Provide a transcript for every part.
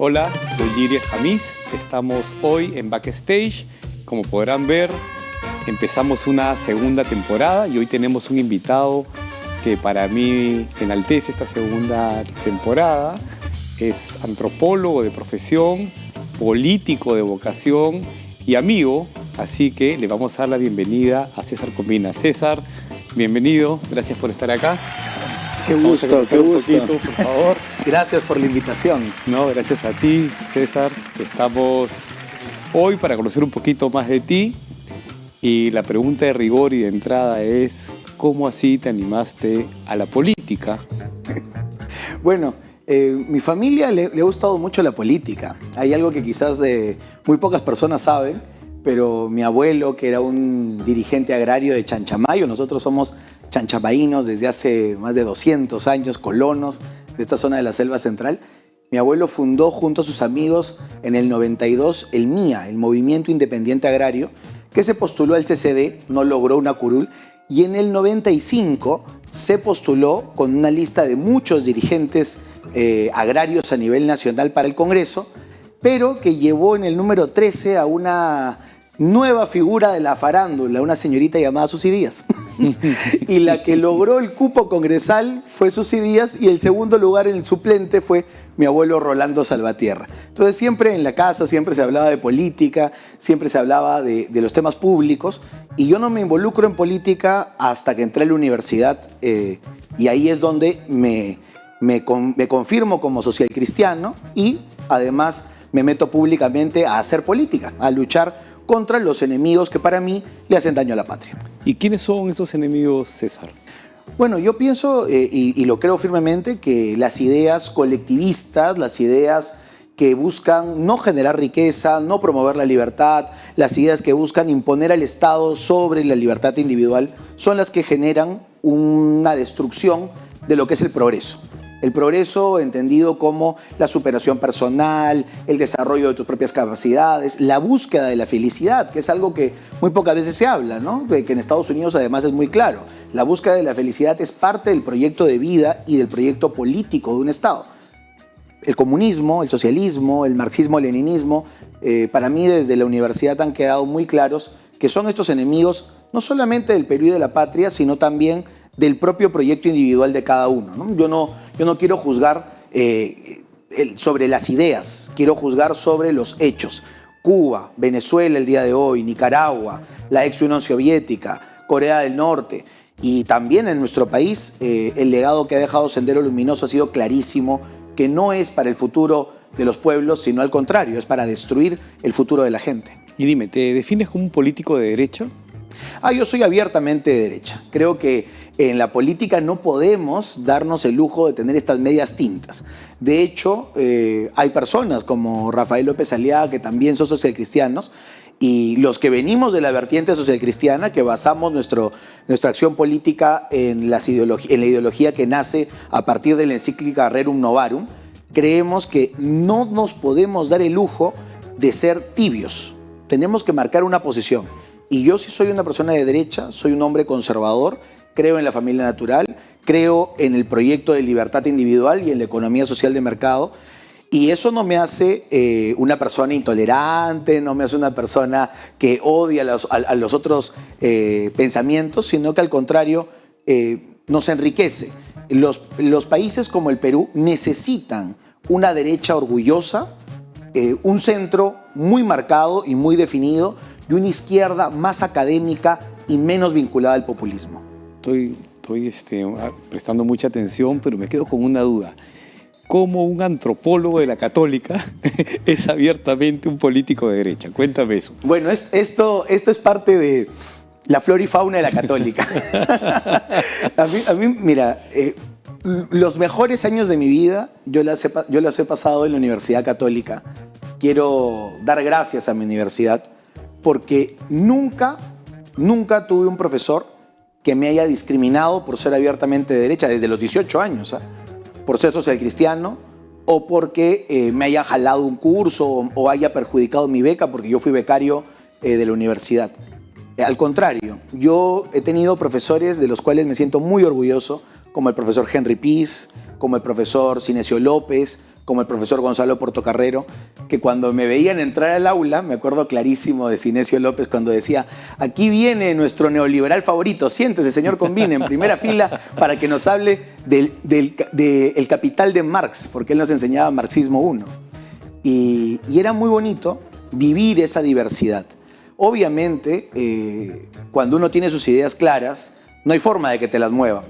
Hola, soy Yiri Jamis. Estamos hoy en Backstage. Como podrán ver, empezamos una segunda temporada y hoy tenemos un invitado que para mí enaltece esta segunda temporada. Es antropólogo de profesión, político de vocación y amigo. Así que le vamos a dar la bienvenida a César Combina. César, bienvenido. Gracias por estar acá. Qué gusto, qué gusto. Un poquito, por favor. Gracias por la invitación. No, gracias a ti, César. Estamos hoy para conocer un poquito más de ti. Y la pregunta de rigor y de entrada es, ¿cómo así te animaste a la política? Bueno, mi familia le ha gustado mucho la política. Hay algo que quizás muy pocas personas saben, pero mi abuelo, que era un dirigente agrario de Chanchamayo, nosotros somos chanchamaínos desde hace más de 200 años, colonos de esta zona de la selva central. Mi abuelo fundó junto a sus amigos en el 92 el MIA, el Movimiento Independiente Agrario, que se postuló al CCD, no logró una curul, y en el 95 se postuló con una lista de muchos dirigentes agrarios a nivel nacional para el Congreso, pero que llevó en el número 13 a una nueva figura de la farándula, una señorita llamada Susy Díaz. Y la que logró el cupo congresal fue Susy Díaz y el segundo lugar en el suplente fue mi abuelo Rolando Salvatierra. Entonces siempre en la casa, siempre se hablaba de política, siempre se hablaba de los temas públicos y yo no me involucro en política hasta que entré a la universidad y ahí es donde me confirmo como social cristiano y además me meto públicamente a hacer política, a luchar contra los enemigos que para mí le hacen daño a la patria. ¿Y quiénes son esos enemigos, César? Bueno, yo pienso y lo creo firmemente que las ideas colectivistas, las ideas que buscan no generar riqueza, no promover la libertad, las ideas que buscan imponer al Estado sobre la libertad individual, son las que generan una destrucción de lo que es el progreso. El progreso entendido como la superación personal, el desarrollo de tus propias capacidades, la búsqueda de la felicidad, que es algo que muy pocas veces se habla, ¿no? Que en Estados Unidos además es muy claro. La búsqueda de la felicidad es parte del proyecto de vida y del proyecto político de un Estado. El comunismo, el socialismo, el marxismo-leninismo, para mí desde la universidad han quedado muy claros que son estos enemigos no solamente del Perú y de la patria, sino también del propio proyecto individual de cada uno, ¿no? Yo no quiero juzgar sobre las ideas, quiero juzgar sobre los hechos. Cuba, Venezuela el día de hoy, Nicaragua, la ex Unión Soviética, Corea del Norte y también en nuestro país el legado que ha dejado Sendero Luminoso ha sido clarísimo, que no es para el futuro de los pueblos, sino al contrario, es para destruir el futuro de la gente. Y dime, ¿te defines como un político de derecha? Yo soy abiertamente de derecha. Creo que en la política no podemos darnos el lujo de tener estas medias tintas. De hecho, hay personas como Rafael López Aliaga que también son socialcristianos y los que venimos de la vertiente socialcristiana, que basamos nuestra acción política en la ideología que nace a partir de la encíclica Rerum Novarum, creemos que no nos podemos dar el lujo de ser tibios. Tenemos que marcar una posición. Y yo sí soy una persona de derecha, soy un hombre conservador, creo en la familia natural, creo en el proyecto de libertad individual y en la economía social de mercado. Y eso no me hace una persona intolerante, no me hace una persona que odia a los otros pensamientos, sino que al contrario nos enriquece. Los países como el Perú necesitan una derecha orgullosa, un centro muy marcado y muy definido, y una izquierda más académica y menos vinculada al populismo. Estoy prestando mucha atención, pero me quedo con una duda. ¿Cómo un antropólogo de la Católica es abiertamente un político de derecha? Cuéntame eso. Bueno, esto es parte de la flora y fauna de la Católica. a mí mira, los mejores años de mi vida yo los he pasado en la Universidad Católica. Quiero dar gracias a mi universidad porque nunca tuve un profesor que me haya discriminado por ser abiertamente de derecha desde los 18 años, por ser social cristiano o porque me haya jalado un curso o haya perjudicado mi beca porque yo fui becario de la universidad. Al contrario, yo he tenido profesores de los cuales me siento muy orgulloso, como el profesor Henry Pease, como el profesor Cinesio López, como el profesor Gonzalo Portocarrero, que cuando me veían entrar al aula, me acuerdo clarísimo de Cinesio López cuando decía: aquí viene nuestro neoliberal favorito, siéntese, señor Combine, en primera fila para que nos hable del Capital de Marx, porque él nos enseñaba Marxismo 1. Y era muy bonito vivir esa diversidad. Obviamente, cuando uno tiene sus ideas claras, no hay forma de que te las muevan.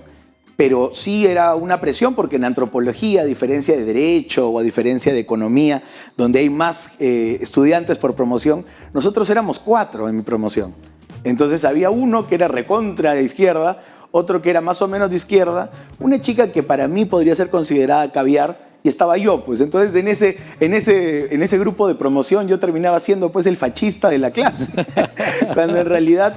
Pero sí era una presión porque en antropología, a diferencia de derecho o a diferencia de economía, donde hay más estudiantes por promoción, nosotros éramos 4 en mi promoción. Entonces había uno que era recontra de izquierda, otro que era más o menos de izquierda, una chica que para mí podría ser considerada caviar, y estaba yo, pues. Entonces en ese grupo de promoción yo terminaba siendo pues el fascista de la clase, cuando en realidad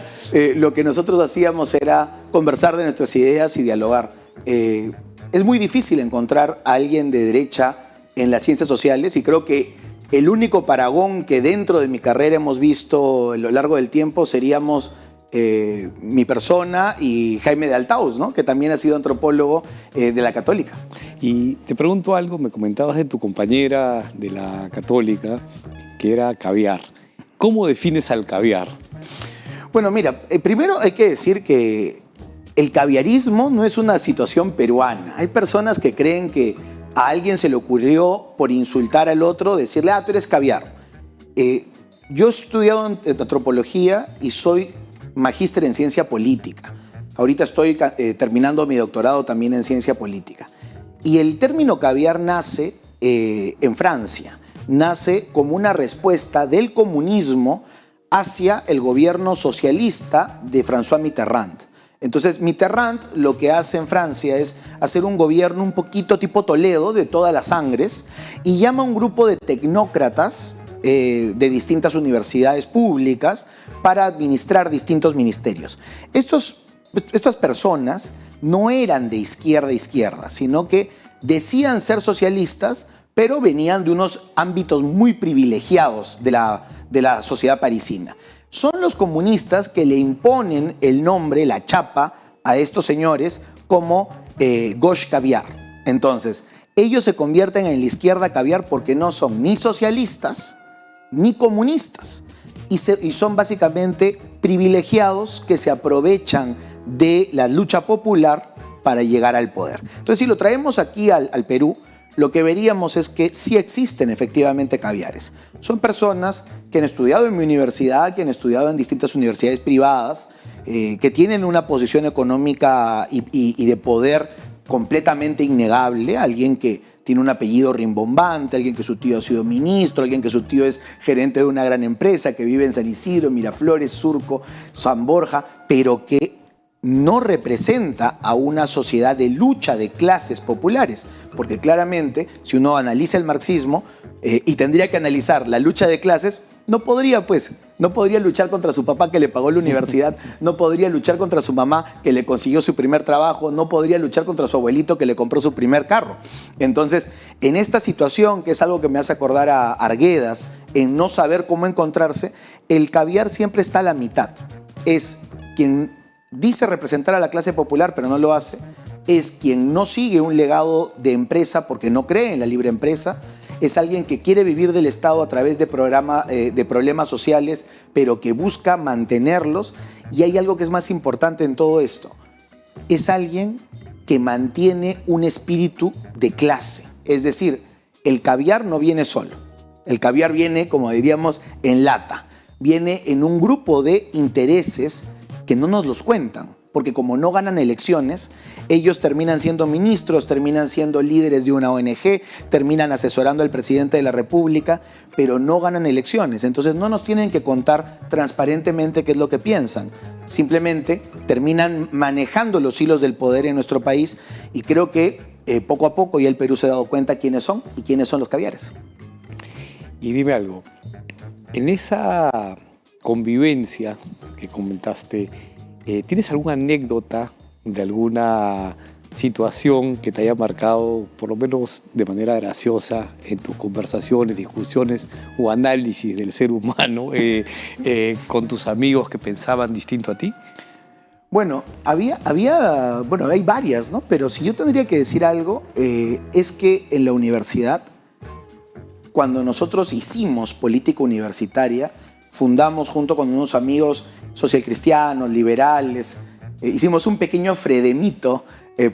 lo que nosotros hacíamos era conversar de nuestras ideas y dialogar. Es muy difícil encontrar a alguien de derecha en las ciencias sociales, y creo que el único paragón que dentro de mi carrera hemos visto a lo largo del tiempo seríamos mi persona y Jaime de Altaus, ¿no? Que también ha sido antropólogo de la Católica. Y te pregunto algo, me comentabas de tu compañera de la Católica, que era caviar. ¿Cómo defines al caviar? Bueno, mira, primero hay que decir que el caviarismo no es una situación peruana. Hay personas que creen que a alguien se le ocurrió, por insultar al otro, decirle: ah, tú eres caviar. Yo he estudiado antropología y soy magíster en ciencia política. Ahorita estoy terminando mi doctorado también en ciencia política. Y el término caviar nace en Francia. Nace como una respuesta del comunismo hacia el gobierno socialista de François Mitterrand. Entonces Mitterrand lo que hace en Francia es hacer un gobierno un poquito tipo Toledo, de todas las sangres, y llama a un grupo de tecnócratas de distintas universidades públicas para administrar distintos ministerios. Estas personas no eran de izquierda a izquierda, sino que decían ser socialistas, pero venían de unos ámbitos muy privilegiados de la sociedad parisina. Son los comunistas que le imponen el nombre, la chapa, a estos señores como gauche caviar. Entonces, ellos se convierten en la izquierda caviar porque no son ni socialistas ni comunistas, y son básicamente privilegiados que se aprovechan de la lucha popular para llegar al poder. Entonces, si lo traemos aquí al Perú, lo que veríamos es que sí existen efectivamente caviares. Son personas que han estudiado en mi universidad, que han estudiado en distintas universidades privadas, que tienen una posición económica y de poder completamente innegable. Alguien que tiene un apellido rimbombante, alguien que su tío ha sido ministro, alguien que su tío es gerente de una gran empresa, que vive en San Isidro, Miraflores, Surco, San Borja, pero que no representa a una sociedad de lucha de clases populares, porque claramente, si uno analiza el marxismo y tendría que analizar la lucha de clases, no podría luchar contra su papá que le pagó la universidad, no podría luchar contra su mamá que le consiguió su primer trabajo, no podría luchar contra su abuelito que le compró su primer carro. Entonces, en esta situación, que es algo que me hace acordar a Arguedas, en no saber cómo encontrarse, el caviar siempre está a la mitad. Es quien dice representar a la clase popular, pero no lo hace. Es quien no sigue un legado de empresa porque no cree en la libre empresa. Es alguien que quiere vivir del Estado a través de problemas sociales, pero que busca mantenerlos. Y hay algo que es más importante en todo esto. Es alguien que mantiene un espíritu de clase. Es decir, el caviar no viene solo. El caviar viene, como diríamos, en lata. Viene en un grupo de intereses que no nos los cuentan, porque como no ganan elecciones, ellos terminan siendo ministros, terminan siendo líderes de una ONG, terminan asesorando al presidente de la República, pero no ganan elecciones. Entonces no nos tienen que contar transparentemente qué es lo que piensan. Simplemente terminan manejando los hilos del poder en nuestro país, y creo que poco a poco ya el Perú se ha dado cuenta quiénes son y quiénes son los caviares. Y dime algo, en esa convivencia que comentaste, ¿tienes alguna anécdota de alguna situación que te haya marcado, por lo menos de manera graciosa, en tus conversaciones, discusiones o análisis del ser humano con tus amigos que pensaban distinto a ti? Bueno, bueno, hay varias, ¿no? Pero si yo tendría que decir algo, es que en la universidad, cuando nosotros hicimos política universitaria, fundamos junto con unos amigos socialcristianos, liberales, hicimos un pequeño Fredemito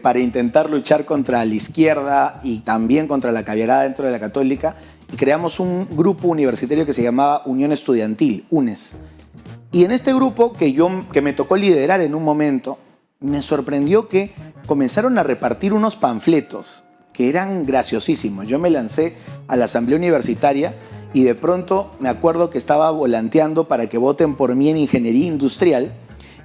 para intentar luchar contra la izquierda y también contra la caviarada dentro de la católica, y creamos un grupo universitario que se llamaba Unión Estudiantil, UNES. Y en este grupo que me tocó liderar en un momento, me sorprendió que comenzaron a repartir unos panfletos que eran graciosísimos. Yo me lancé a la asamblea universitaria y de pronto me acuerdo que estaba volanteando para que voten por mí en ingeniería industrial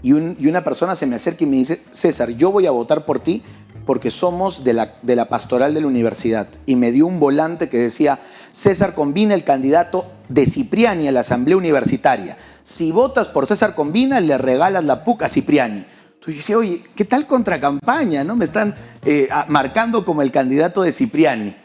y una persona se me acerca y me dice: César, yo voy a votar por ti porque somos de la pastoral de la universidad. Y me dio un volante que decía: César Combina, el candidato de Cipriani a la asamblea universitaria. Si votas por César Combina, le regalas la PUC a Cipriani. Entonces yo decía: oye, ¿qué tal contracampaña, no? Me están marcando como el candidato de Cipriani.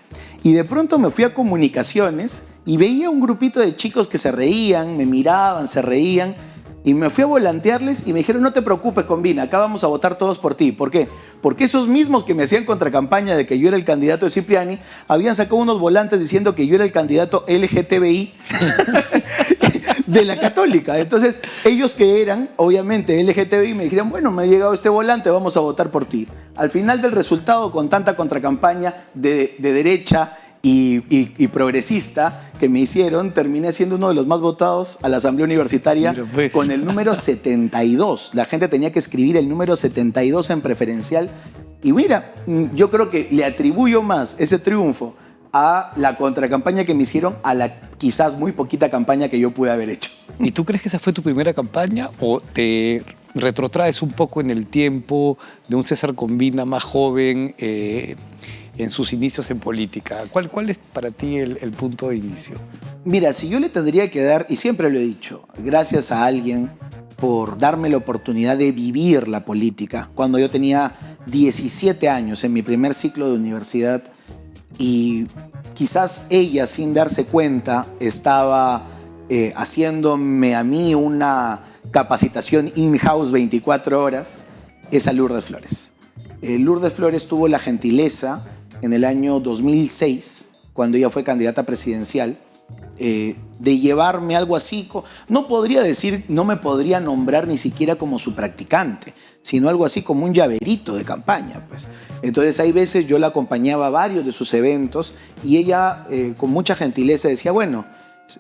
Y de pronto me fui a comunicaciones y veía un grupito de chicos que se reían, me miraban, se reían. Y me fui a volantearles y me dijeron: no te preocupes, Combina, acá vamos a votar todos por ti. ¿Por qué? Porque esos mismos que me hacían contracampaña de que yo era el candidato de Cipriani, habían sacado unos volantes diciendo que yo era el candidato LGTBI de la católica. Entonces, ellos que eran, obviamente, LGTBI, me dijeron: bueno, me ha llegado este volante, vamos a votar por ti. Al final del resultado, con tanta contracampaña de derecha y progresista que me hicieron, terminé siendo uno de los más votados a la asamblea universitaria, pues, con el número 72. La gente tenía que escribir el número 72 en preferencial. Y mira, yo creo que le atribuyo más ese triunfo a la contracampaña que me hicieron a la quizás muy poquita campaña que yo pude haber hecho. ¿Y tú crees que esa fue tu primera campaña o te retrotraes un poco en el tiempo de un César Combina más joven en sus inicios en política? ¿Cuál es para ti el punto de inicio? Mira, si yo le tendría que dar, y siempre lo he dicho, gracias a alguien por darme la oportunidad de vivir la política, cuando yo tenía 17 años en mi primer ciclo de universidad, y quizás ella, sin darse cuenta, estaba haciéndome a mí una capacitación in-house 24 horas, es a Lourdes Flores. Lourdes Flores tuvo la gentileza en el año 2006, cuando ella fue candidata presidencial, de llevarme algo así. No podría decir, no me podría nombrar ni siquiera como su practicante, sino algo así como un llaverito de campaña, pues. Entonces hay veces yo la acompañaba a varios de sus eventos y ella con mucha gentileza decía: bueno,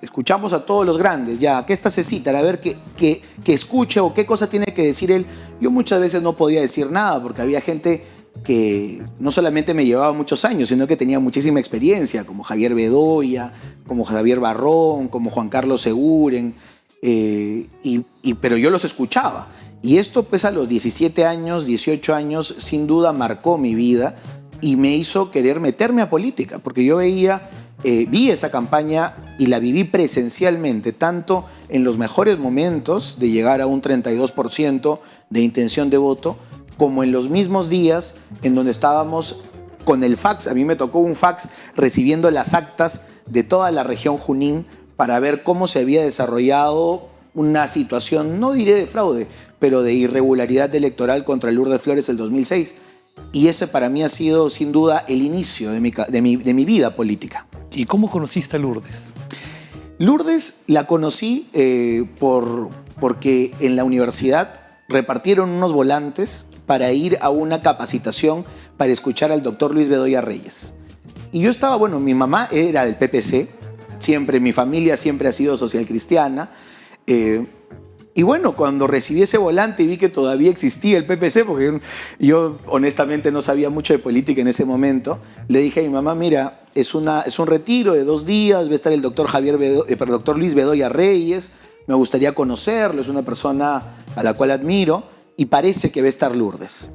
escuchamos a todos los grandes, ya, ¿qué está Cecita? A ver que escuche o qué cosa tiene que decir él. Yo muchas veces no podía decir nada porque había gente que no solamente me llevaba muchos años, sino que tenía muchísima experiencia, como Javier Bedoya, como Javier Barrón, como Juan Carlos Seguren, pero yo los escuchaba. Y esto, pues, a los 17 años, 18 años, sin duda marcó mi vida y me hizo querer meterme a política, porque yo vi esa campaña y la viví presencialmente, tanto en los mejores momentos de llegar a un 32% de intención de voto, como en los mismos días en donde estábamos con el fax. A mí me tocó un fax recibiendo las actas de toda la región Junín para ver cómo se había desarrollado una situación, no diré de fraude, pero de irregularidad electoral contra Lourdes Flores el 2006. Y ese para mí ha sido sin duda el inicio de mi vida política. ¿Y cómo conociste a Lourdes? Lourdes la conocí porque en la universidad repartieron unos volantes para ir a una capacitación para escuchar al doctor Luis Bedoya Reyes. Y yo estaba, bueno, mi mamá era del PPC, mi familia siempre ha sido socialcristiana. Y bueno, cuando recibí ese volante y vi que todavía existía el PPC, porque yo honestamente no sabía mucho de política en ese momento, le dije a mi mamá: mira, es un retiro de 2 días, va a estar el doctor Luis Bedoya Reyes, me gustaría conocerlo, es una persona a la cual admiro y parece que va a estar Lourdes.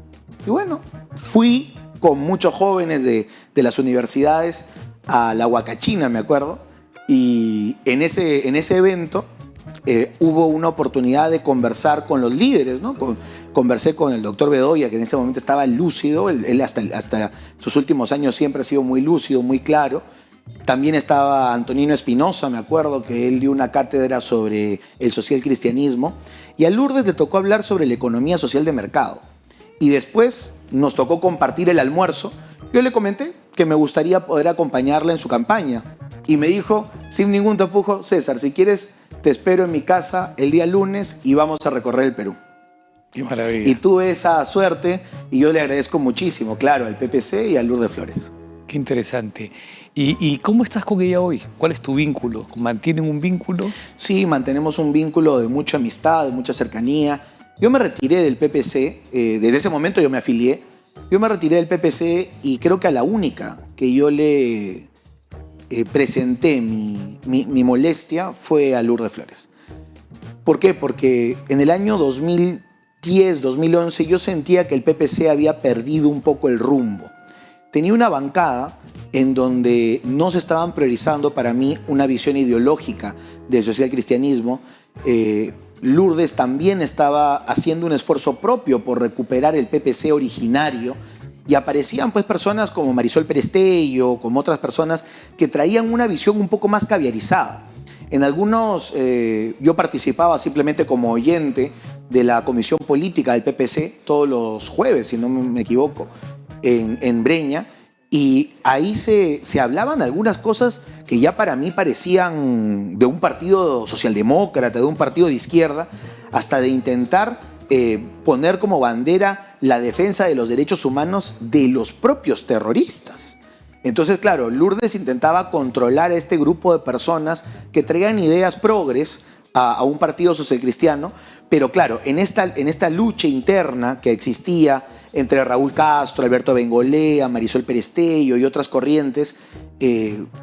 Y bueno, fui con muchos jóvenes de las universidades a la Huacachina, me acuerdo, y en ese evento hubo una oportunidad de conversar con los líderes, ¿no? Conversé con el doctor Bedoya, que en ese momento estaba lúcido, él hasta sus últimos años siempre ha sido muy lúcido, muy claro, También estaba Antonino Espinosa, me acuerdo que él dio una cátedra sobre el socialcristianismo. Y a Lourdes le tocó hablar sobre la economía social de mercado. Y después nos tocó compartir el almuerzo. Yo le comenté que me gustaría poder acompañarla en su campaña. Y me dijo, sin ningún tapujo, César, si quieres, te espero en mi casa el día lunes y vamos a recorrer el Perú. Qué maravilla. Y tuve esa suerte y yo le agradezco muchísimo, claro, al PPC y a Lourdes Flores. Qué interesante. ¿Y cómo estás con ella hoy? ¿Cuál es tu vínculo? ¿Mantienen un vínculo? Sí, mantenemos un vínculo de mucha amistad, de mucha cercanía. Yo me retiré del PPC, desde ese momento yo me afilié. Yo me retiré del PPC y creo que a la única que yo le presenté mi molestia fue a Lourdes Flores. ¿Por qué? Porque en el año 2010, 2011 yo sentía que el PPC había perdido un poco el rumbo. Tenía una bancada en donde no se estaban priorizando para mí una visión ideológica del socialcristianismo. Lourdes también estaba haciendo un esfuerzo propio por recuperar el PPC originario y aparecían pues personas como Marisol Perestello, como otras personas que traían una visión un poco más caviarizada. En algunos yo participaba simplemente como oyente de la comisión política del PPC todos los jueves, si no me equivoco, en Breña, y ahí se hablaban algunas cosas que ya para mí parecían de un partido socialdemócrata, de un partido de izquierda, hasta de intentar poner como bandera la defensa de los derechos humanos de los propios terroristas. Entonces, claro, Lourdes intentaba controlar a este grupo de personas que traían ideas progres a un partido socialcristiano, pero claro, en esta lucha interna que existía entre Raúl Castro, Alberto Bengolea, Marisol Perestello y otras corrientes,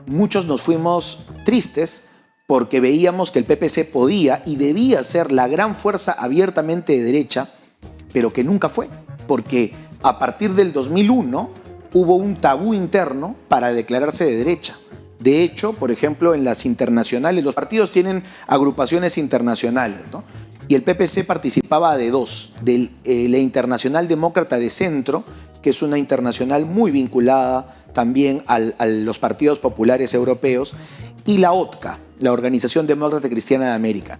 muchos nos fuimos tristes porque veíamos que el PPC podía y debía ser la gran fuerza abiertamente de derecha, pero que nunca fue, porque a partir del 2001 hubo un tabú interno para declararse de derecha. De hecho, por ejemplo, en las internacionales, los partidos tienen agrupaciones internacionales, ¿no? Y el PPC participaba de dos, de la Internacional Demócrata de Centro, que es una internacional muy vinculada también a los partidos populares europeos, y la OTCA, la Organización Demócrata Cristiana de América.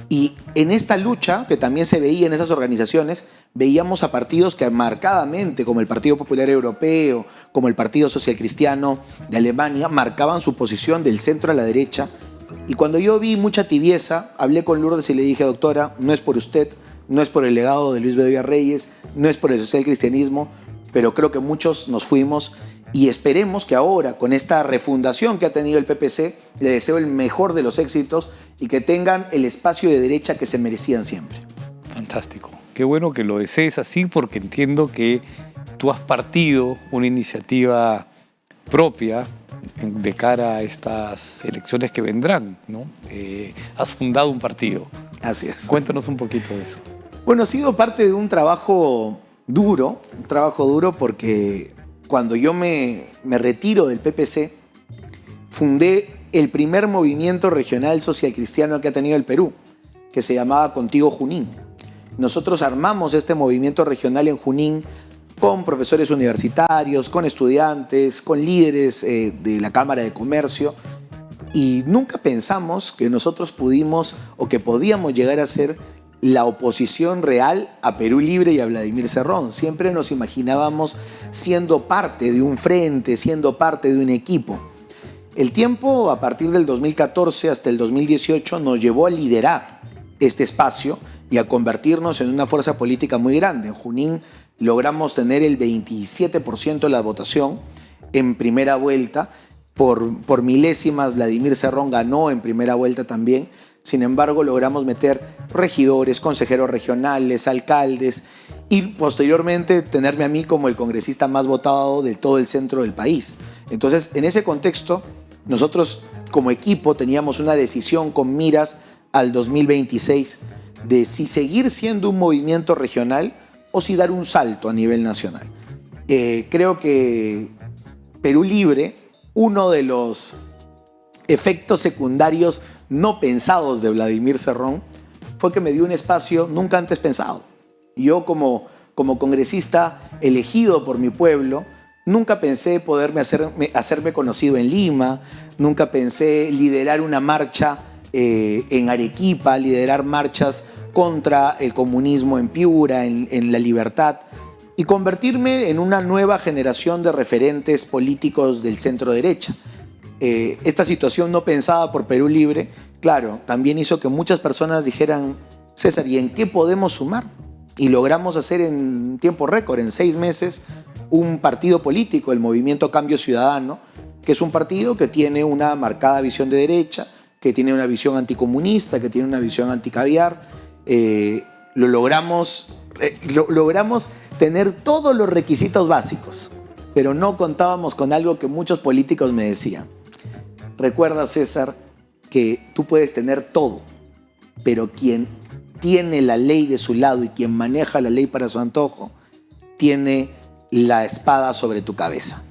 Y en esta lucha, que también se veía en esas organizaciones, veíamos a partidos que marcadamente, como el Partido Popular Europeo, como el Partido Social Cristiano de Alemania, marcaban su posición del centro a la derecha. Y cuando yo vi mucha tibieza, hablé con Lourdes y le dije, doctora, no es por usted, no es por el legado de Luis Bedoya Reyes, no es por el socialcristianismo, pero creo que muchos nos fuimos y esperemos que ahora, con esta refundación que ha tenido el PPC, le deseo el mejor de los éxitos y que tengan el espacio de derecha que se merecían siempre. Fantástico. Qué bueno que lo desees así porque entiendo que tú has partido una iniciativa propia de cara a estas elecciones que vendrán, ¿no? Has fundado un partido. Así es. Cuéntanos un poquito de eso. Bueno, ha sido parte de un trabajo duro porque cuando yo me retiro del PPC, fundé el primer movimiento regional social cristiano que ha tenido el Perú, que se llamaba Contigo Junín. Nosotros armamos este movimiento regional en Junín con profesores universitarios, con estudiantes, con líderes de la Cámara de Comercio, y nunca pensamos que nosotros pudimos o que podíamos llegar a ser la oposición real a Perú Libre y a Vladimir Cerrón. Siempre nos imaginábamos siendo parte de un frente, siendo parte de un equipo. El tiempo, a partir del 2014 hasta el 2018, nos llevó a liderar este espacio y a convertirnos en una fuerza política muy grande. En Junín logramos tener el 27% de la votación en primera vuelta. Por milésimas, Vladimir Cerrón ganó en primera vuelta también. Sin embargo, logramos meter regidores, consejeros regionales, alcaldes y posteriormente tenerme a mí como el congresista más votado de todo el centro del país. Entonces, en ese contexto, nosotros como equipo teníamos una decisión con miras al 2026 de si seguir siendo un movimiento regional o si dar un salto a nivel nacional. Creo que Perú Libre, uno de los efectos secundarios no pensados de Vladimir Cerrón, fue que me dio un espacio nunca antes pensado. Yo como congresista elegido por mi pueblo, Nunca pensé hacerme conocido en Lima, nunca pensé liderar una marcha en Arequipa, liderar marchas contra el comunismo en Piura, en La Libertad, y convertirme en una nueva generación de referentes políticos del centro derecha. Esta situación no pensada por Perú Libre, claro, también hizo que muchas personas dijeran: César, ¿y en qué podemos sumar? Y logramos hacer en tiempo récord, en 6 meses, un partido político, el Movimiento Cambio Ciudadano, que es un partido que tiene una marcada visión de derecha, que tiene una visión anticomunista, que tiene una visión anticaviar. Logramos tener todos los requisitos básicos, pero no contábamos con algo que muchos políticos me decían. Recuerda, César, que tú puedes tener todo, pero quien tiene la ley de su lado y quien maneja la ley para su antojo, tiene la espada sobre tu cabeza.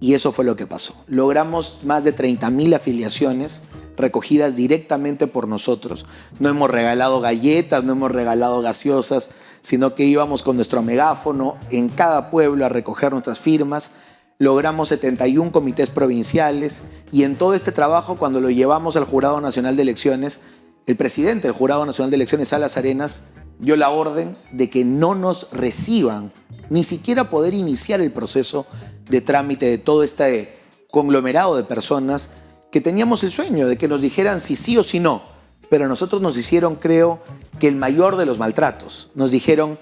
Y eso fue lo que pasó. Logramos más de 30.000 afiliaciones recogidas directamente por nosotros. No hemos regalado galletas, no hemos regalado gaseosas, sino que íbamos con nuestro megáfono en cada pueblo a recoger nuestras firmas. Logramos 71 comités provinciales y en todo este trabajo, cuando lo llevamos al Jurado Nacional de Elecciones, el presidente del Jurado Nacional de Elecciones, Salas Arenas, dio la orden de que no nos reciban, ni siquiera poder iniciar el proceso de trámite de todo este conglomerado de personas que teníamos el sueño de que nos dijeran si sí o si no. Pero a nosotros nos hicieron, creo, que el mayor de los maltratos. Nos dijeron: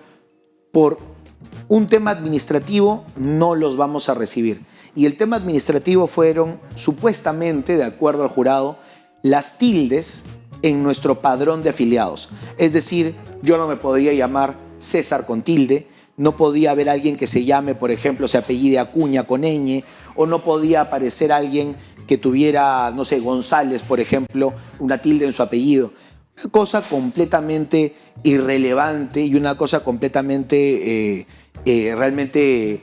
por un tema administrativo no los vamos a recibir. Y el tema administrativo fueron, supuestamente, de acuerdo al jurado, las tildes en nuestro padrón de afiliados. Es decir, yo no me podía llamar César con tilde, no podía haber alguien que se llame, por ejemplo, se apellide Acuña con ñ, o no podía aparecer alguien que tuviera, no sé, González, por ejemplo, una tilde en su apellido. Una cosa completamente irrelevante y una cosa completamente realmente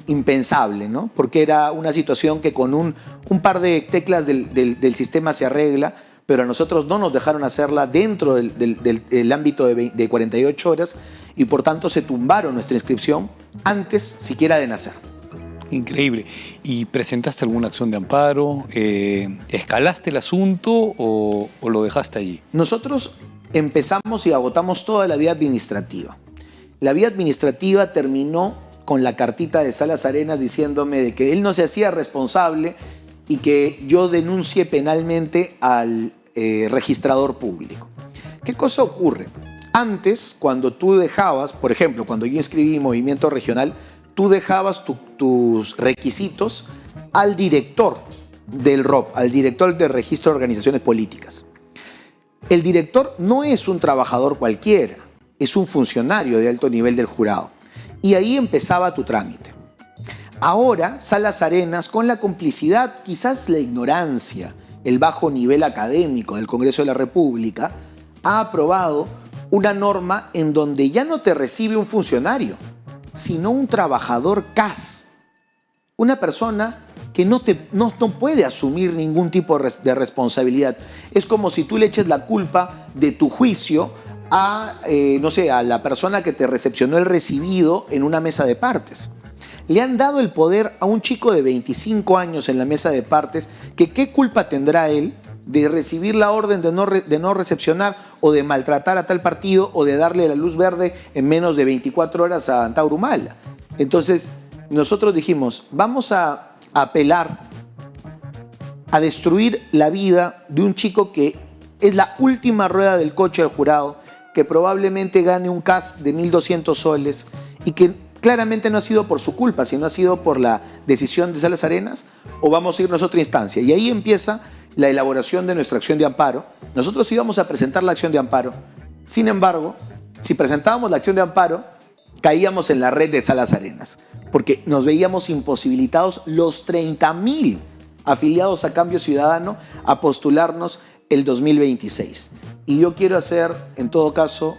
impensable, ¿no? Porque era una situación que con un par de teclas del sistema se arregla, pero a nosotros no nos dejaron hacerla dentro del ámbito de 48 horas y por tanto se tumbaron nuestra inscripción antes siquiera de nacer. Increíble. ¿Y presentaste alguna acción de amparo? ¿Escalaste el asunto o lo dejaste allí? Nosotros empezamos y agotamos toda la vía administrativa. La vía administrativa terminó con la cartita de Salas Arenas diciéndome de que él no se hacía responsable y que yo denuncie penalmente al registrador público. ¿Qué cosa ocurre? Antes, cuando tú dejabas, por ejemplo, cuando yo inscribí Movimiento Regional, tú dejabas tus requisitos al director del ROP, al director del Registro de Organizaciones Políticas. El director no es un trabajador cualquiera, es un funcionario de alto nivel del jurado. Y ahí empezaba tu trámite. Ahora, Salas Arenas, con la complicidad, quizás la ignorancia, el bajo nivel académico del Congreso de la República, ha aprobado una norma en donde ya no te recibe un funcionario, sino un trabajador CAS. Una persona que no puede asumir ningún tipo de responsabilidad. Es como si tú le eches la culpa de tu juicio a, no sé, a la persona que te recepcionó el recibido en una mesa de partes. Le han dado el poder a un chico de 25 años en la mesa de partes, que qué culpa tendrá él de recibir la orden de no recepcionar o de maltratar a tal partido o de darle la luz verde en menos de 24 horas a Antauro Humala. Entonces, nosotros dijimos, vamos a apelar a destruir la vida de un chico que es la última rueda del coche del jurado, que probablemente gane un CAS de 1.200 soles y que claramente no ha sido por su culpa, sino ha sido por la decisión de Salas Arenas, o vamos a irnos a otra instancia. Y ahí empieza la elaboración de nuestra acción de amparo. Nosotros íbamos a presentar la acción de amparo. Sin embargo, si presentábamos la acción de amparo, caíamos en la red de Salas Arenas, porque nos veíamos imposibilitados los 30.000 afiliados a Cambio Ciudadano a postularnos el 2026. Y yo quiero hacer, en todo caso,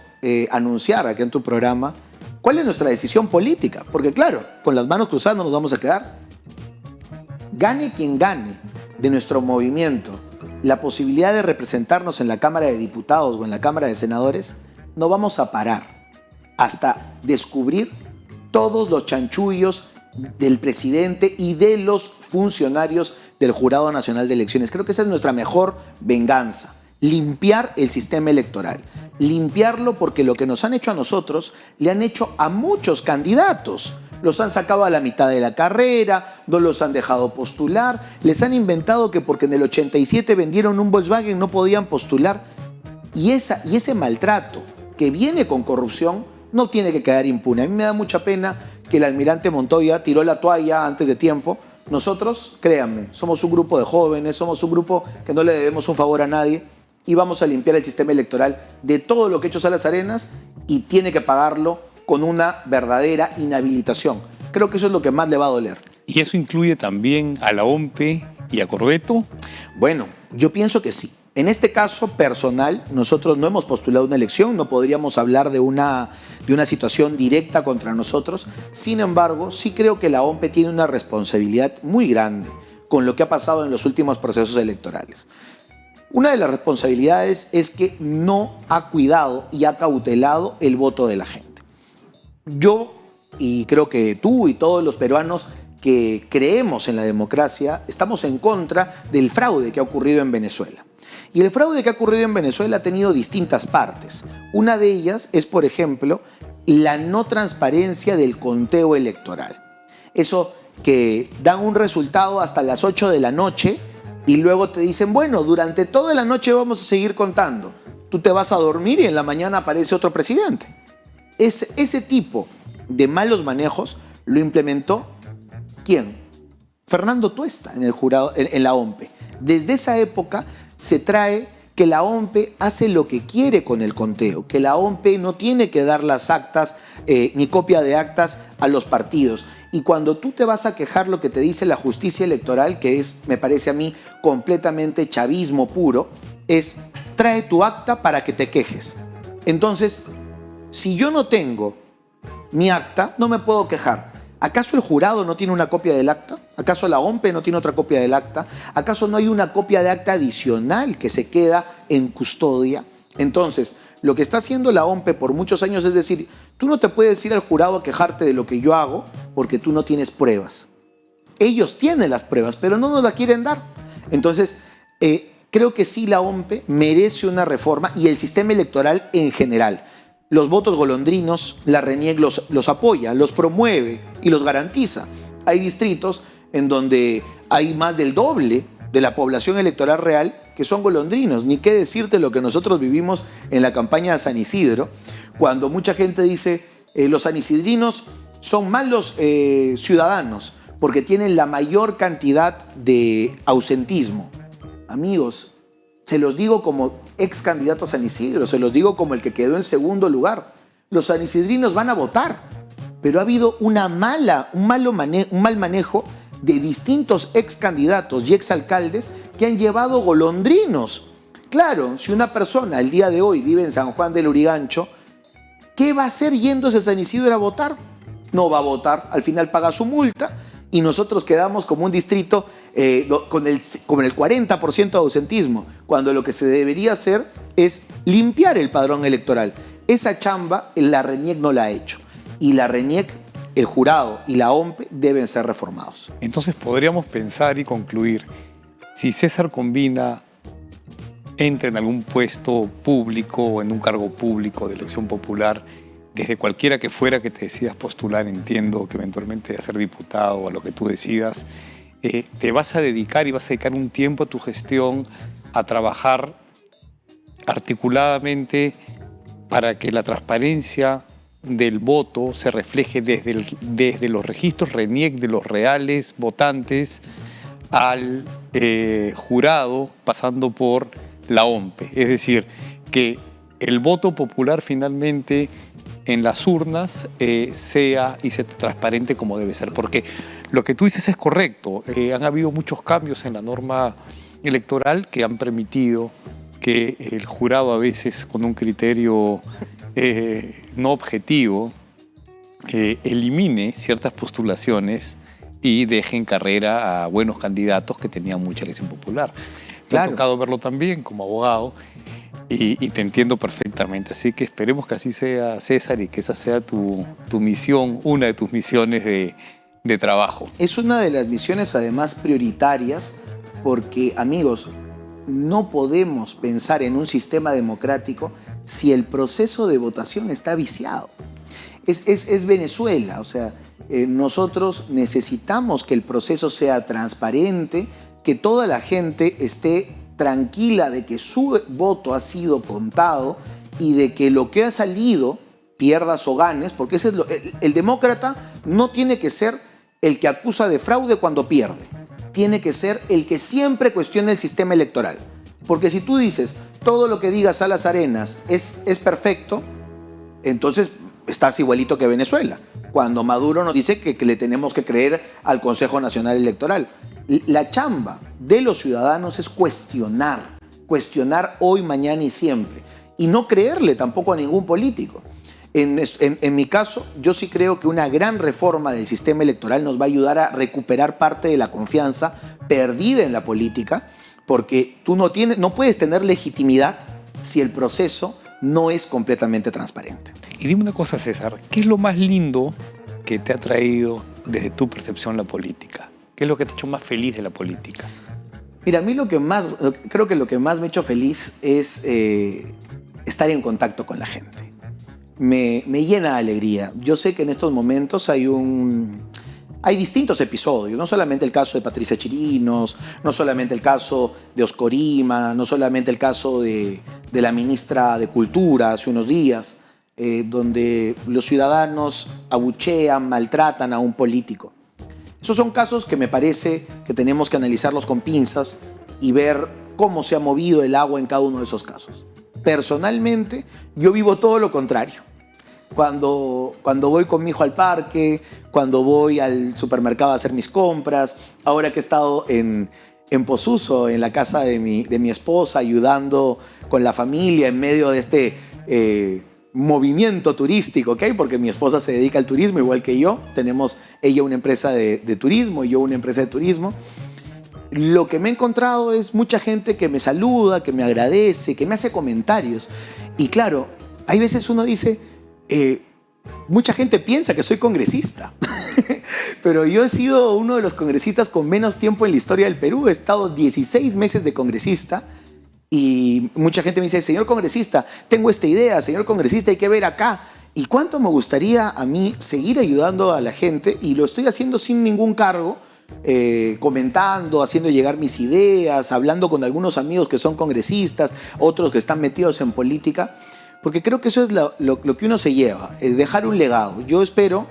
anunciar aquí en tu programa cuál es nuestra decisión política, porque claro, con las manos cruzadas no nos vamos a quedar. Gane quien gane de nuestro movimiento la posibilidad de representarnos en la Cámara de Diputados o en la Cámara de Senadores, no vamos a parar hasta descubrir todos los chanchullos del presidente y de los funcionarios del Jurado Nacional de Elecciones. Creo que esa es nuestra mejor venganza. Limpiar el sistema electoral. Limpiarlo porque lo que nos han hecho a nosotros, le han hecho a muchos candidatos. Los han sacado a la mitad de la carrera, no los han dejado postular, les han inventado que porque en el 87 vendieron un Volkswagen no podían postular. Y ese maltrato que viene con corrupción no tiene que quedar impune. A mí me da mucha pena que el almirante Montoya tiró la toalla antes de tiempo. Nosotros, créanme, somos un grupo de jóvenes, somos un grupo que no le debemos un favor a nadie y vamos a limpiar el sistema electoral de todo lo que ha hecho Salas Arenas y tiene que pagarlo con una verdadera inhabilitación. Creo que eso es lo que más le va a doler. ¿Y eso incluye también a la OMPE y a Corbeto? Bueno, yo pienso que sí. En este caso personal, nosotros no hemos postulado una elección, no podríamos hablar de una situación directa contra nosotros. Sin embargo, sí creo que la OMPE tiene una responsabilidad muy grande con lo que ha pasado en los últimos procesos electorales. Una de las responsabilidades es que no ha cuidado y ha cautelado el voto de la gente. Yo, y creo que tú y todos los peruanos que creemos en la democracia, estamos en contra del fraude que ha ocurrido en Venezuela. Y el fraude que ha ocurrido en Venezuela ha tenido distintas partes. Una de ellas es, por ejemplo, la no transparencia del conteo electoral. Eso que dan un resultado hasta las 8 de la noche y luego te dicen, bueno, durante toda la noche vamos a seguir contando. Tú te vas a dormir y en la mañana aparece otro presidente. Ese tipo de malos manejos lo implementó, ¿quién? Fernando Tuesta en el jurado, en la OMPE. Desde esa época se trae que la OMPE hace lo que quiere con el conteo, que la OMPE no tiene que dar las actas ni copia de actas a los partidos. Y cuando tú te vas a quejar lo que te dice la justicia electoral, que es, me parece a mí, completamente chavismo puro, es trae tu acta para que te quejes. Entonces, si yo no tengo mi acta, no me puedo quejar. ¿Acaso el jurado no tiene una copia del acta? ¿Acaso la OMPE no tiene otra copia del acta? ¿Acaso no hay una copia de acta adicional que se queda en custodia? Entonces, lo que está haciendo la OMPE por muchos años es decir, tú no te puedes ir al jurado a quejarte de lo que yo hago porque tú no tienes pruebas. Ellos tienen las pruebas, pero no nos la quieren dar. Entonces, creo que sí la OMPE merece una reforma y el sistema electoral en general. Los votos golondrinos, la RENIEC los apoya, los promueve y los garantiza. Hay distritos en donde hay más del doble de la población electoral real que son golondrinos. Ni qué decirte lo que nosotros vivimos en la campaña de San Isidro, cuando mucha gente dice los sanisidrinos son malos ciudadanos porque tienen la mayor cantidad de ausentismo. Amigos, se los digo como ex candidato a San Isidro, se los digo como el que quedó en segundo lugar. Los sanisidrinos van a votar, pero ha habido un mal manejo de distintos ex candidatos y ex alcaldes que han llevado golondrinos. Claro, si una persona el día de hoy vive en San Juan del Lurigancho, ¿qué va a hacer yéndose a San Isidro a votar? No va a votar, al final paga su multa y nosotros quedamos como un distrito con el 40% de ausentismo, cuando lo que se debería hacer es limpiar el padrón electoral. Esa chamba la RENIEC no la ha hecho y la RENIEC, el jurado y la OMPE deben ser reformados. Entonces podríamos pensar y concluir, si César Combina entra en algún puesto público o en un cargo público de elección popular, desde cualquiera que fuera que te decidas postular, entiendo que eventualmente a ser diputado o a lo que tú decidas, te vas a dedicar y vas a dedicar un tiempo a tu gestión a trabajar articuladamente para que la transparencia del voto se refleje desde los registros RENIEC de los reales votantes al jurado, pasando por la OMPE. Es decir, que el voto popular finalmente en las urnas sea transparente como debe ser. Porque lo que tú dices es correcto. Han habido muchos cambios en la norma electoral que han permitido que el jurado a veces con un criterio no objetivo elimine ciertas postulaciones y deje en carrera a buenos candidatos que tenían mucha elección popular. Claro. Me ha tocado verlo también como abogado y te entiendo perfectamente. Así que esperemos que así sea, César, y que esa sea tu misión, una de tus misiones de de trabajo. Es una de las misiones además prioritarias porque, amigos, no podemos pensar en un sistema democrático si el proceso de votación está viciado. Es Venezuela, o sea, nosotros necesitamos que el proceso sea transparente, que toda la gente esté tranquila de que su voto ha sido contado y de que lo que ha salido, pierdas o ganes, porque ese es el demócrata no tiene que ser el que acusa de fraude cuando pierde, tiene que ser el que siempre cuestiona el sistema electoral. Porque si tú dices todo lo que diga Salas Arenas es perfecto, entonces estás igualito que Venezuela, cuando Maduro nos dice que le tenemos que creer al Consejo Nacional Electoral. La chamba de los ciudadanos es cuestionar hoy, mañana y siempre, y no creerle tampoco a ningún político. En mi caso, yo sí creo que una gran reforma del sistema electoral nos va a ayudar a recuperar parte de la confianza perdida en la política, porque tú no puedes tener legitimidad si el proceso no es completamente transparente. Y dime una cosa, César, ¿qué es lo más lindo que te ha traído desde tu percepción la política? ¿Qué es lo que te ha hecho más feliz de la política? Mira, a mí creo que lo que más me ha hecho feliz es estar en contacto con la gente. Me llena de alegría. Yo sé que en estos momentos hay distintos episodios, no solamente el caso de Patricia Chirinos, no solamente el caso de Oscorima, no solamente el caso de la ministra de Cultura hace unos días, donde los ciudadanos abuchean, maltratan a un político. Esos son casos que me parece que tenemos que analizarlos con pinzas y ver cómo se ha movido el agua en cada uno de esos casos. Personalmente, yo vivo todo lo contrario. Cuando voy con mi hijo al parque, cuando voy al supermercado a hacer mis compras, ahora que he estado en Posuso, en la casa de mi esposa, ayudando con la familia en medio de este movimiento turístico, ¿ok? Porque mi esposa se dedica al turismo igual que yo. Tenemos ella una empresa de turismo y yo una empresa de turismo. Lo que me he encontrado es mucha gente que me saluda, que me agradece, que me hace comentarios. Y claro, hay veces uno dice, mucha gente piensa que soy congresista, pero yo he sido uno de los congresistas con menos tiempo en la historia del Perú. He estado 16 meses de congresista y mucha gente me dice, señor congresista, tengo esta idea, señor congresista, hay que ver acá. Y cuánto me gustaría a mí seguir ayudando a la gente, y lo estoy haciendo sin ningún cargo, comentando, haciendo llegar mis ideas, hablando con algunos amigos que son congresistas, otros que están metidos en política, porque creo que eso es lo que uno se lleva, dejar un legado. Yo espero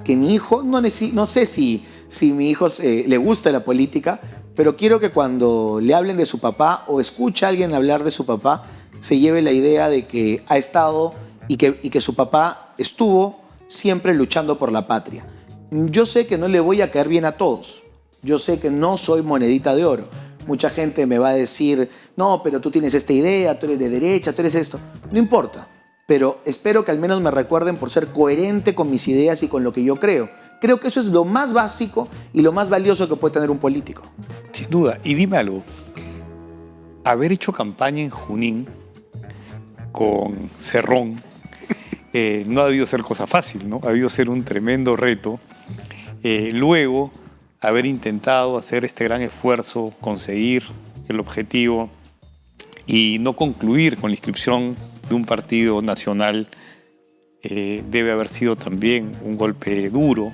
que mi hijo, no sé si mi hijo le gusta la política, pero quiero que cuando le hablen de su papá o escuche a alguien hablar de su papá, se lleve la idea de que ha estado y que su papá estuvo siempre luchando por la patria. Yo sé que no le voy a caer bien a todos. Yo sé que no soy monedita de oro. Mucha gente me va a decir, no, pero tú tienes esta idea, tú eres de derecha, tú eres esto. No importa, pero espero que al menos me recuerden por ser coherente con mis ideas y con lo que yo creo. Creo que eso es lo más básico y lo más valioso que puede tener un político. Sin duda. Y dime algo. Haber hecho campaña en Junín con Cerrón no ha debido ser cosa fácil, ¿no? Ha debido ser un tremendo reto. Luego, haber intentado hacer este gran esfuerzo, conseguir el objetivo y no concluir con la inscripción de un partido nacional debe haber sido también un golpe duro.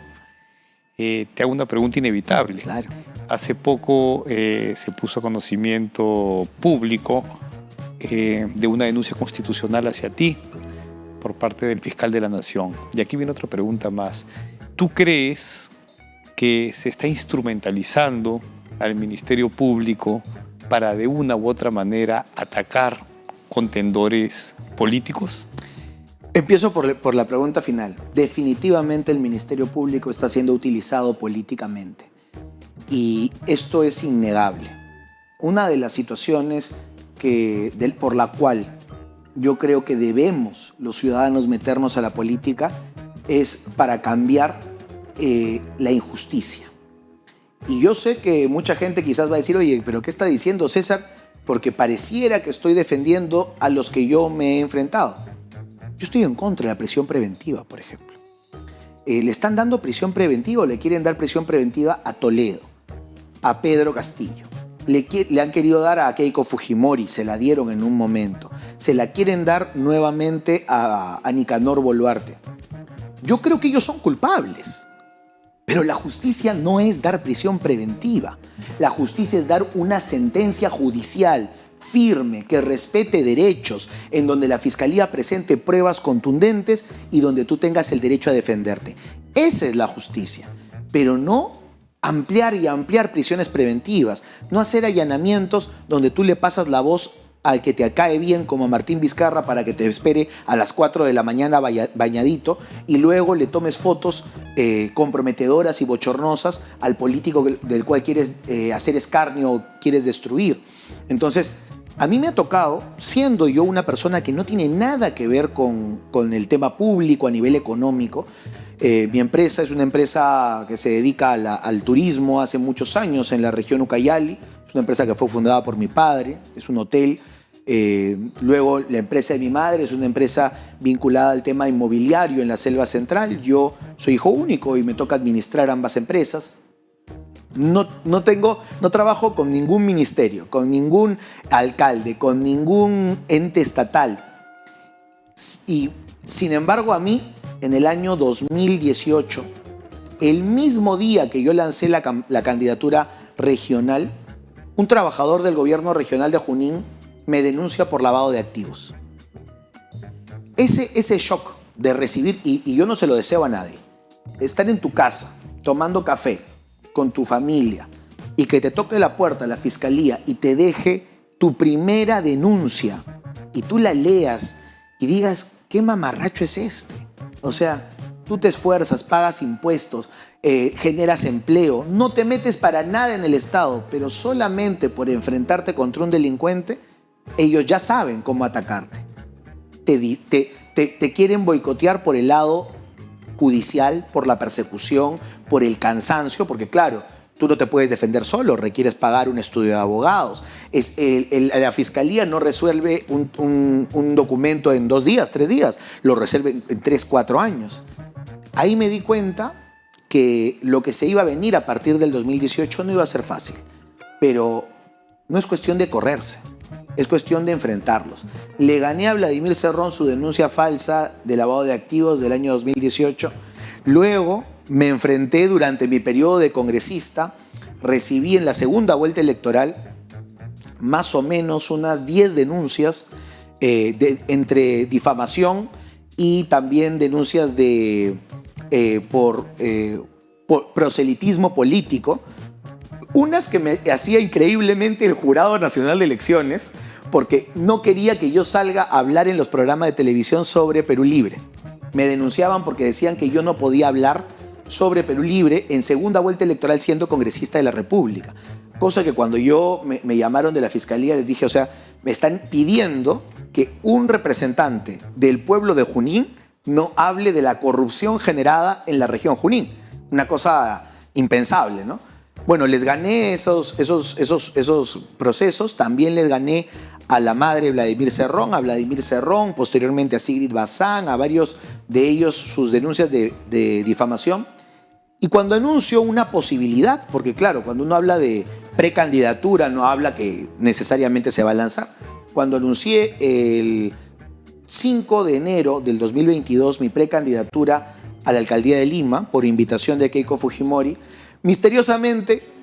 Te hago una pregunta inevitable. Claro. Hace poco se puso a conocimiento público de una denuncia constitucional hacia ti por parte del fiscal de la Nación. Y aquí viene otra pregunta más. ¿Tú crees que se está instrumentalizando al Ministerio Público para de una u otra manera atacar contendores políticos? Empiezo por la pregunta final. Definitivamente el Ministerio Público está siendo utilizado políticamente. Y esto es innegable. Una de las situaciones por la cual yo creo que debemos los ciudadanos meternos a la política es para cambiar la injusticia. Y yo sé que mucha gente quizás va a decir, oye, ¿pero qué está diciendo César? Porque pareciera que estoy defendiendo a los que yo me he enfrentado. Yo estoy en contra de la prisión preventiva, por ejemplo. le están dando prisión preventiva o le quieren dar prisión preventiva a Toledo, a Pedro Castillo. Le han querido dar a Keiko Fujimori, se la dieron en un momento. Se la quieren dar nuevamente a Nicanor Boluarte. Yo creo que ellos son culpables. Pero la justicia no es dar prisión preventiva. La justicia es dar una sentencia judicial firme, que respete derechos, en donde la fiscalía presente pruebas contundentes y donde tú tengas el derecho a defenderte. Esa es la justicia. Pero no ampliar y ampliar prisiones preventivas, no hacer allanamientos donde tú le pasas la voz al que te cae bien, como a Martín Vizcarra, para que te espere a las 4 de la mañana bañadito y luego le tomes fotos comprometedoras y bochornosas al político del cual quieres hacer escarnio o quieres destruir. Entonces, a mí me ha tocado, siendo yo una persona que no tiene nada que ver con el tema público a nivel económico. Mi empresa es una empresa que se dedica al turismo hace muchos años en la región Ucayali. Es una empresa que fue fundada por mi padre, es un hotel. Luego la empresa de mi madre es una empresa vinculada al tema inmobiliario en la Selva Central. Yo soy hijo único y me toca administrar ambas empresas. No trabajo con ningún ministerio, con ningún alcalde, con ningún ente estatal. Y sin embargo, a mí, en el año 2018, el mismo día que yo lancé la candidatura regional, un trabajador del gobierno regional de Junín me denuncia por lavado de activos. Ese shock de recibir, y yo no se lo deseo a nadie, estar en tu casa, tomando café, con tu familia, y que te toque la puerta la fiscalía y te deje tu primera denuncia, y tú la leas y digas, ¿qué mamarracho es este? O sea, tú te esfuerzas, pagas impuestos, generas empleo, no te metes para nada en el Estado, pero solamente por enfrentarte contra un delincuente, ellos ya saben cómo atacarte. Te quieren boicotear por el lado judicial, por la persecución, por el cansancio, porque claro, tú no te puedes defender solo, requieres pagar un estudio de abogados. La fiscalía no resuelve un documento en 2 días, 3 días, lo resuelve en 3, 4 años. Ahí me di cuenta que lo que se iba a venir a partir del 2018 no iba a ser fácil, pero no es cuestión de correrse, es cuestión de enfrentarlos. Le gané a Vladimir Cerrón su denuncia falsa de lavado de activos del año 2018, luego me enfrenté durante mi periodo de congresista, recibí en la segunda vuelta electoral más o menos unas 10 denuncias entre difamación y también denuncias por proselitismo político, unas que me hacía increíblemente el Jurado Nacional de Elecciones porque no quería que yo salga a hablar en los programas de televisión sobre Perú Libre. Me denunciaban porque decían que yo no podía hablar sobre Perú Libre en segunda vuelta electoral siendo congresista de la República. Cosa que cuando me llamaron de la Fiscalía les dije, o sea, me están pidiendo que un representante del pueblo de Junín no hable de la corrupción generada en la región Junín. Una cosa impensable, ¿no? Bueno, les gané esos procesos, también les gané a la madre Vladimir Cerrón, posteriormente a Sigrid Bazán, a varios de ellos sus denuncias de difamación. Y cuando anuncio una posibilidad, porque claro, cuando uno habla de precandidatura no habla que necesariamente se va a lanzar. Cuando anuncié el 5 de enero del 2022 mi precandidatura a la alcaldía de Lima por invitación de Keiko Fujimori, misteriosamente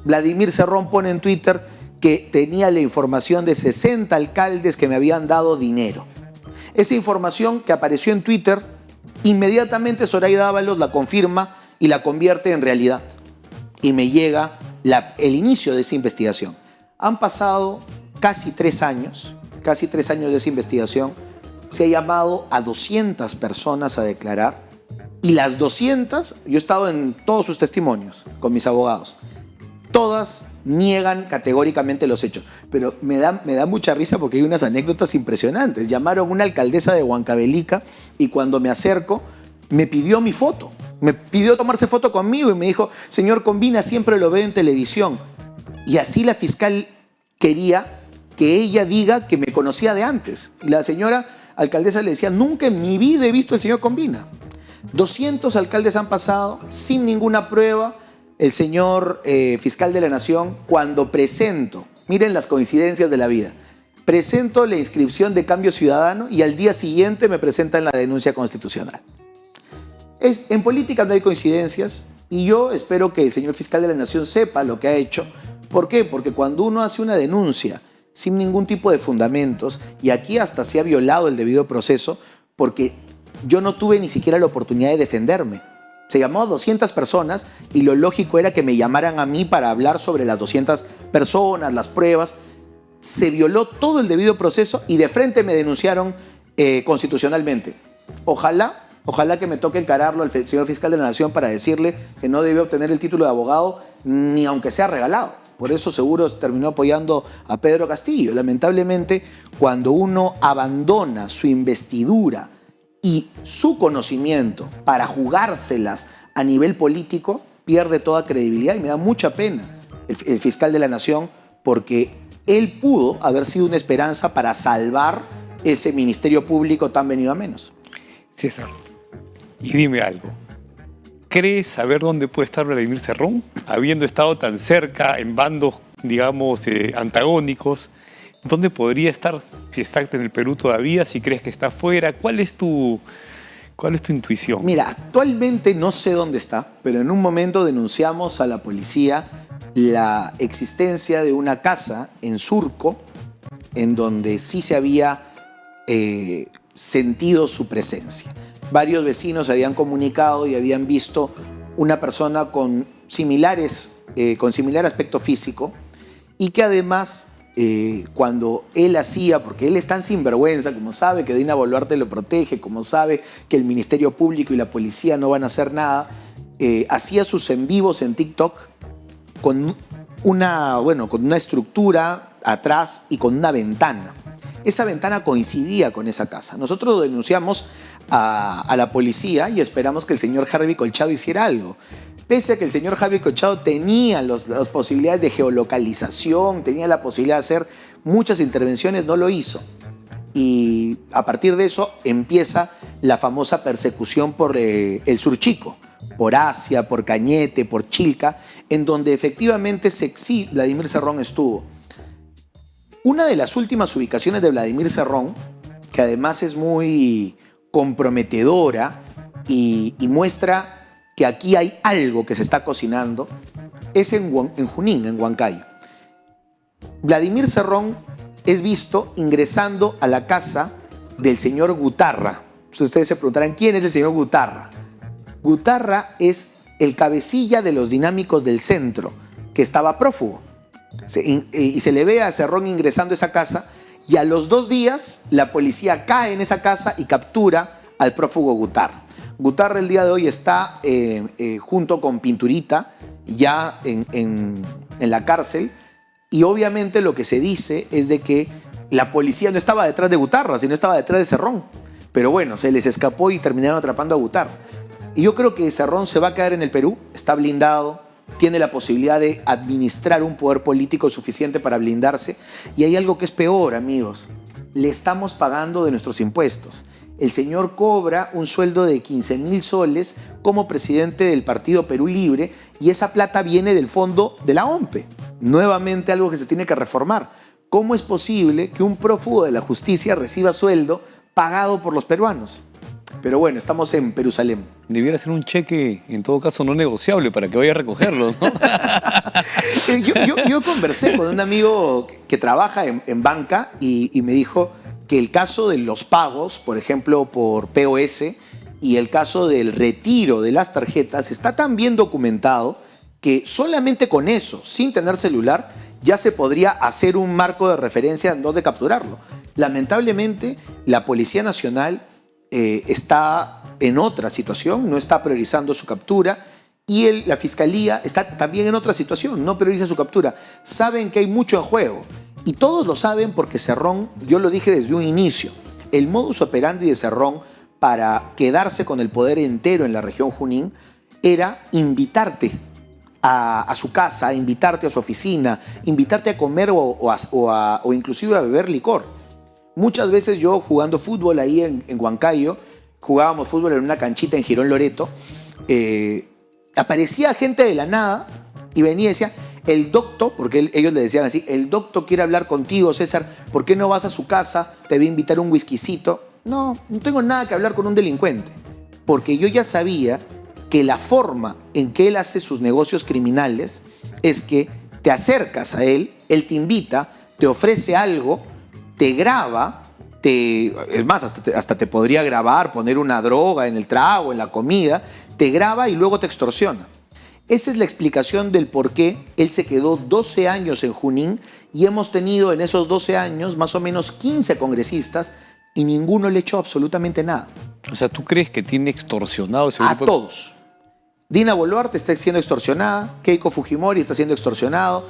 Vladimir Cerrón pone en Twitter que tenía la información de 60 alcaldes que me habían dado dinero. Esa información que apareció en Twitter, inmediatamente Zoraida Ábalos la confirma y la convierte en realidad. Y me llega el inicio de esa investigación. Han pasado casi 3 años de esa investigación. Se ha llamado a 200 personas a declarar y las 200, yo he estado en todos sus testimonios con mis abogados, todas niegan categóricamente los hechos. Pero me da mucha risa porque hay unas anécdotas impresionantes. Llamaron a una alcaldesa de Huancavelica y cuando me acerco me pidió mi foto. Me pidió tomarse foto conmigo y me dijo, señor Combina, siempre lo veo en televisión. Y así la fiscal quería que ella diga que me conocía de antes. Y la señora alcaldesa le decía, nunca en mi vida he visto al señor Combina. 200 alcaldes han pasado sin ninguna prueba. El señor fiscal de la Nación, cuando presento, miren las coincidencias de la vida, presento la inscripción de Cambio Ciudadano y al día siguiente me presentan la denuncia constitucional. En política no hay coincidencias y yo espero que el señor fiscal de la Nación sepa lo que ha hecho. ¿Por qué? Porque cuando uno hace una denuncia sin ningún tipo de fundamentos, y aquí hasta se ha violado el debido proceso, porque yo no tuve ni siquiera la oportunidad de defenderme. Se llamó a 200 personas y lo lógico era que me llamaran a mí para hablar sobre las 200 personas, las pruebas. Se violó todo el debido proceso y de frente me denunciaron constitucionalmente. Ojalá que me toque encararlo al señor fiscal de la Nación para decirle que no debe obtener el título de abogado ni aunque sea regalado. Por eso seguro terminó apoyando a Pedro Castillo. Lamentablemente, cuando uno abandona su investidura y su conocimiento para jugárselas a nivel político, pierde toda credibilidad y me da mucha pena el fiscal de la Nación porque él pudo haber sido una esperanza para salvar ese ministerio público tan venido a menos. César, y dime algo. ¿Crees saber dónde puede estar Vladimir Cerrón? Habiendo estado tan cerca en bandos, digamos, antagónicos, ¿dónde podría estar? Si está en el Perú todavía, si crees que está fuera, ¿cuál es tu intuición? Mira, actualmente no sé dónde está, pero en un momento denunciamos a la policía la existencia de una casa en Surco, en donde sí se había sentido su presencia. Varios vecinos habían comunicado y habían visto una persona con similar aspecto físico y que además cuando él hacía, porque él es tan sinvergüenza, como sabe que Dina Boluarte lo protege, como sabe que el Ministerio Público y la policía no van a hacer nada, hacía sus en vivos en TikTok con una estructura atrás y con una ventana. Esa ventana coincidía con esa casa. Nosotros lo denunciamos a la policía y esperamos que el señor Harvey Colchado hiciera algo. Pese a que el señor Harvey Colchado tenía las posibilidades de geolocalización, tenía la posibilidad de hacer muchas intervenciones, no lo hizo. Y a partir de eso empieza la famosa persecución por el Surchico, por Asia, por Cañete, por Chilca, en donde efectivamente sí, Vladimir Cerrón estuvo. Una de las últimas ubicaciones de Vladimir Cerrón, que además es muy comprometedora y muestra que aquí hay algo que se está cocinando, es en Junín, en Huancayo. Vladimir Cerrón es visto ingresando a la casa del señor Gutarra. Ustedes se preguntarán, ¿quién es el señor Gutarra? Gutarra es el cabecilla de los dinámicos del centro, que estaba prófugo. Y se le ve a Cerrón ingresando a esa casa y a los 2 días la policía cae en esa casa y captura al prófugo Gutarra. Gutarra el día de hoy está junto con Pinturita ya en la cárcel y obviamente lo que se dice es de que la policía no estaba detrás de Gutarra, sino estaba detrás de Cerrón. Pero bueno, se les escapó y terminaron atrapando a Gutarra. Y yo creo que Cerrón se va a quedar en el Perú, está blindado, tiene la posibilidad de administrar un poder político suficiente para blindarse. Y hay algo que es peor, amigos. Le estamos pagando de nuestros impuestos. El señor cobra un sueldo de 15.000 soles como presidente del Partido Perú Libre y esa plata viene del fondo de la OMPE. Nuevamente algo que se tiene que reformar. ¿Cómo es posible que un prófugo de la justicia reciba sueldo pagado por los peruanos? Pero bueno, estamos en Perusalén. Debiera ser un cheque, en todo caso, no negociable para que vaya a recogerlo, ¿no? Yo conversé con un amigo que trabaja en banca y me dijo que el caso de los pagos, por ejemplo, por POS, y el caso del retiro de las tarjetas está tan bien documentado que solamente con eso, sin tener celular, ya se podría hacer un marco de referencia en donde capturarlo. Lamentablemente, la Policía Nacional está en otra situación, no está priorizando su captura y la Fiscalía está también en otra situación, no prioriza su captura. Saben que hay mucho en juego y todos lo saben porque Cerrón, yo lo dije desde un inicio, el modus operandi de Cerrón para quedarse con el poder entero en la región Junín era invitarte a su casa, invitarte a su oficina, invitarte a comer o inclusive a beber licor. Muchas veces yo jugando fútbol ahí en Huancayo, jugábamos fútbol en una canchita en Girón Loreto, aparecía gente de la nada y venía y decía, el doctor, porque ellos le decían así, el doctor quiere hablar contigo, César, ¿por qué no vas a su casa? Te voy a invitar un whiskycito. No, no tengo nada que hablar con un delincuente, porque yo ya sabía que la forma en que él hace sus negocios criminales es que te acercas a él te invita, te ofrece algo, te graba, es más, hasta te podría grabar, poner una droga en el trago, en la comida, te graba y luego te extorsiona. Esa es la explicación del por qué él se quedó 12 años en Junín y hemos tenido en esos 12 años más o menos 15 congresistas y ninguno le echó absolutamente nada. O sea, ¿tú crees que tiene extorsionado ese grupo? A todos. Dina Boluarte está siendo extorsionada, Keiko Fujimori está siendo extorsionada,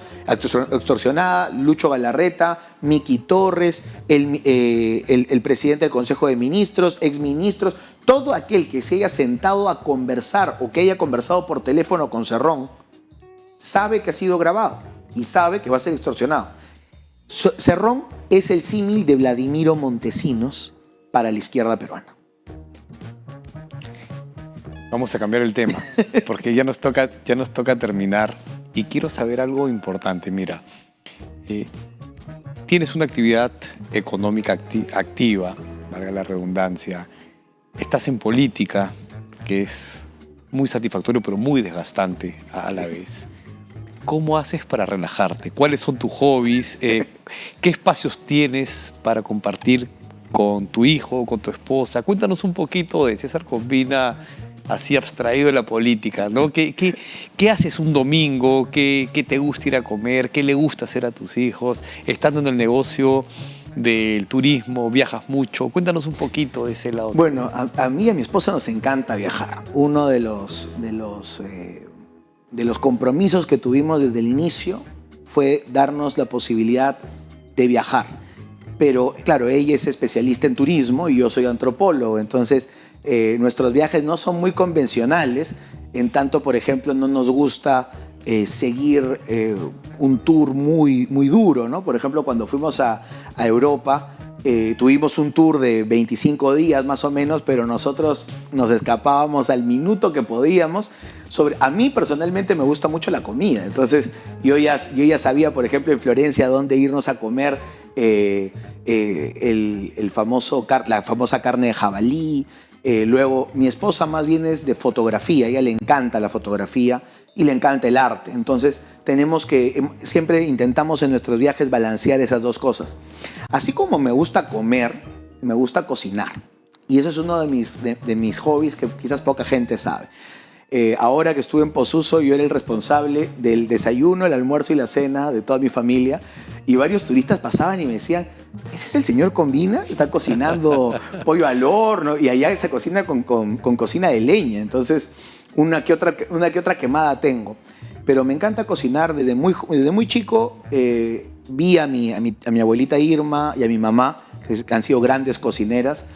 Lucho Galarreta, Miki Torres, el presidente del Consejo de Ministros, exministros, todo aquel que se haya sentado a conversar o que haya conversado por teléfono con Cerrón, sabe que ha sido grabado y sabe que va a ser extorsionado. Cerrón es el símil de Vladimiro Montesinos para la izquierda peruana. Vamos a cambiar el tema, porque ya nos toca terminar. Y quiero saber algo importante. Mira, tienes una actividad económica activa, valga la redundancia. Estás en política, que es muy satisfactorio, pero muy desgastante a la vez. ¿Cómo haces para relajarte? ¿Cuáles son tus hobbies? ¿Qué espacios tienes para compartir con tu hijo, con tu esposa? Cuéntanos un poquito de César Combina, así abstraído de la política, ¿no? ¿Qué haces un domingo? ¿Qué te gusta ir a comer? ¿Qué le gusta hacer a tus hijos? Estando en el negocio del turismo, viajas mucho. Cuéntanos un poquito de ese lado. Bueno, a mí y a mi esposa nos encanta viajar. Uno de los compromisos que tuvimos desde el inicio fue darnos la posibilidad de viajar. Pero claro, ella es especialista en turismo y yo soy antropólogo, entonces nuestros viajes no son muy convencionales, en tanto, por ejemplo, no nos gusta seguir un tour muy duro, ¿no? Por ejemplo, cuando fuimos a Europa, tuvimos un tour de 25 días más o menos, pero nosotros nos escapábamos al minuto que podíamos. A mí personalmente me gusta mucho la comida, entonces yo ya sabía, por ejemplo, en Florencia dónde irnos a comer la famosa carne de jabalí. Luego, mi esposa más bien es de fotografía, a ella le encanta la fotografía y le encanta el arte. Entonces, siempre intentamos en nuestros viajes balancear esas dos cosas. Así como me gusta comer, me gusta cocinar. Y eso es uno de mis hobbies que quizás poca gente sabe. Ahora que estuve en Posuso, yo era el responsable del desayuno, el almuerzo y la cena de toda mi familia. Y varios turistas pasaban y me decían, ¿ese es el señor Combina? Está cocinando pollo al horno. Y allá se cocina con cocina de leña. Entonces, una que otra quemada tengo. Pero me encanta cocinar. Desde muy chico vi a mi abuelita Irma y a mi mamá, que han sido grandes cocineras,